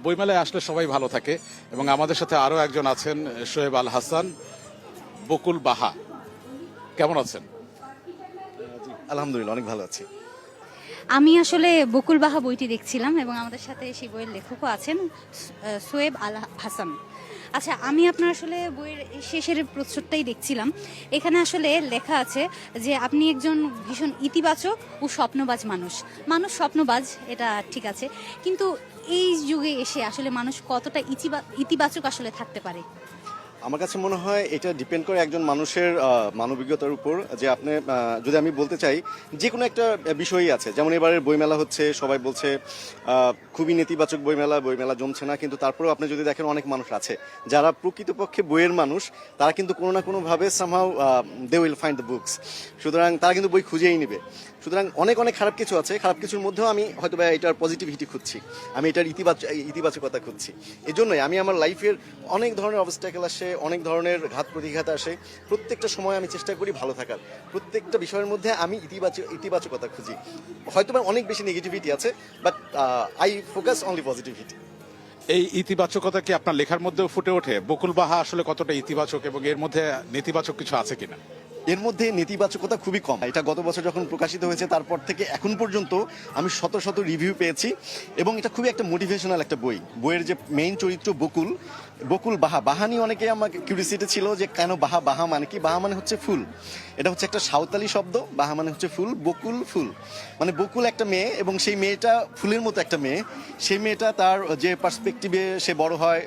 বইমেলায় আসলে সবাই ভালো থাকে এবং আমাদের সাথে আরো একজন আছেন শোয়েব আল হাসান, বকুল বাহা। কেমন আছেন? আলহামদুলিল্লাহ, অনেক ভালো আছি। আমি আসলে বকুল বাহা বইটি দেখছিলাম এবং আমাদের সাথে সেই বইয়ের লেখকও আছেন সোয়েব আল হাসান। আচ্ছা, আমি আপনার আসলে বইয়ের এই শেষের প্রচ্ছদটাই দেখছিলাম। এখানে আসলে লেখা আছে যে আপনি একজন ভীষণ ইতিবাচক ও স্বপ্নবাজ মানুষ। মানুষ স্বপ্নবাজ, এটা ঠিক আছে, কিন্তু এই যুগে এসে আসলে মানুষ কতটা ইতিবাচক আসলে থাকতে পারে? আমার কাছে মনে হয় এটা ডিপেন্ড করে একজন মানুষের মানবিকতার উপর। যে আপনি যদি আমি বলতে চাই, যে কোনো একটা বিষয়ই আছে, যেমন এবারের বইমেলা হচ্ছে, সবাই বলছে খুবই নেতিবাচক বইমেলা জমছে না, কিন্তু তারপরেও আপনি যদি দেখেন অনেক মানুষ আছে যারা প্রকৃতপক্ষে বইয়ের মানুষ, তারা কিন্তু কোনো না কোনোভাবে somehow they will find the books. সুতরাং তারা কিন্তু বই খুঁজেই নিবে। সুতরাং অনেক অনেক খারাপ কিছু আছে, খারাপ কিছুর মধ্যেও আমি হয়তো বা এটার পজিটিভিটি খুঁজছি, আমি এটার ইতিবাচকতা খুঁজছি। এই জন্যই আমি আমার লাইফের অনেক ধরনের অবস্ট্যাকেল আসে, অনেক ধরনের ঘাত প্রতিঘাত আসে, প্রত্যেকটা সময় আমি চেষ্টা করি ভালো থাকার। প্রত্যেকটা বিষয়ের মধ্যে আমি ইতিবাচকতা খুঁজি। হয়তো বা অনেক বেশি নেগেটিভিটি আছে, but I focus only positivity. এই ইতিবাচকতা কি আপনার লেখার মধ্যেও ফুটে ওঠে? বকুল বাহা আসলে কতটা ইতিবাচক এবং এর মধ্যে নেতিবাচক কিছু আছে কিনা? এর মধ্যে নেতিবাচকতা খুবই কম। এটা গত বছর যখন প্রকাশিত হয়েছে তারপর থেকে এখন পর্যন্ত আমি শত শত রিভিউ পেয়েছি, এবং এটা খুবই একটা মোটিভেশনাল একটা বই। বইয়ের যে মেইন চরিত্র বকুল বাহা নিয়ে অনেকে আমাকে কিউরিয়াসিটি ছিল যে কেন বাহা মানে কি? বাহা মানে হচ্ছে ফুল। এটা হচ্ছে একটা সাঁওতালি শব্দ। বাহা মানে হচ্ছে ফুল, বকুল ফুল মানে বকুল একটা মেয়ে, এবং সেই মেয়েটা ফুলের মতো একটা মেয়ে। সেই মেয়েটা তার যে পার্সপেক্টিভে সে বড় হয়,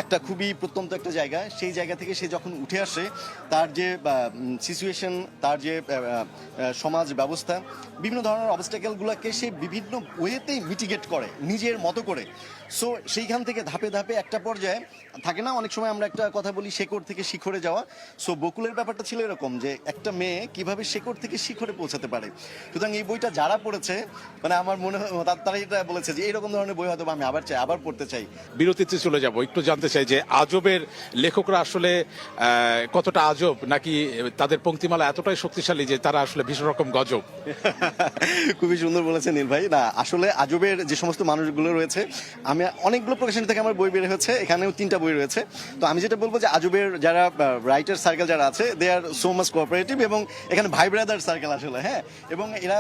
একটা খুবই প্রত্যন্ত একটা জায়গা, সেই জায়গা থেকে সে যখন উঠে আসে, তার যে সিচুয়েশন, তার যে সমাজ ব্যবস্থা, বিভিন্ন ধরনের অবস্ট্যাকেলগুলোকে সে বিভিন্ন ওয়েতেই মিটিগেট করে নিজের মতো করে। সো সেইখান থেকে ধাপে ধাপে একটা পর্যায়ে থাকে না, অনেক সময় আমরা একটা কথা বলি শেকড় থেকে শিখরে যাওয়া। সো বকুলের ব্যাপারটা ছিল এরকম, যে একটা মেয়ে কিভাবে শেকড় থেকে শিখরে পৌঁছাতে পারে। সুতরাং এই বইটা যারা পড়েছে, মানে আমার মনে হয় তারা এটা বলেছে যে এইরকম ধরনের বই হয়তো আমি আবার পড়তে চাই। বিরতিতে চলে যাব, একটু জানতে চাই যে আজবের লেখকরা আসলে কতটা আজব, নাকি তাদের পংক্তিমালা এতটাই শক্তিশালী যে তারা আসলে ভীষণ রকম গজব? খুবই সুন্দর বলেছেন নীল ভাই। না, আসলে আজবের যে সমস্ত মানুষগুলো রয়েছে, আমি অনেকগুলো প্রকাশনী থেকে আমার বই বের হয়েছে, এখানেও 3টা বই রয়েছে। তো আমি যেটা বলবো যে আজবের যারা রাইটার সার্কেল যারা আছে, দে আর সো মাচ কোঅপারেটিভ, এবং এখানে ভাই ব্রাদার সার্কেল আসলে। হ্যাঁ, এবং এরা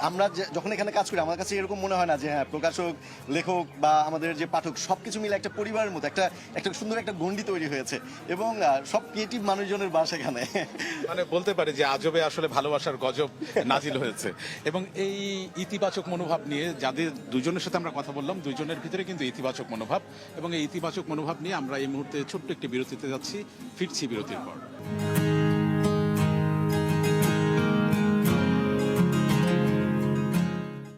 আমরা যখন এখানে কাজ করি, আমার কাছে এরকম মনে হয় না যে হ্যাঁ প্রকাশক, লেখক বা আমাদের যে পাঠক সবকিছু মিলে একটা পরিবারের মতো একটা সুন্দর একটা গণ্ডি তৈরি হয়েছে, এবং সব ক্রিয়েটিভ মানুষজনের বাস এখানে। মানে বলতে পারি যে আজবে আসলে ভালোবাসার গজব নাজিল হয়েছে। এবং এই ইতিবাচক মনোভাব নিয়ে যাদের দুজনের সাথে আমরা কথা বললাম, দুজনের ভিতরে কিন্তু ইতিবাচক মনোভাব, এবং এই ইতিবাচক মনোভাব নিয়ে আমরা এই মুহূর্তে ছোট্ট একটি বিরতিতে যাচ্ছি, ফিরছি বিরতির পর।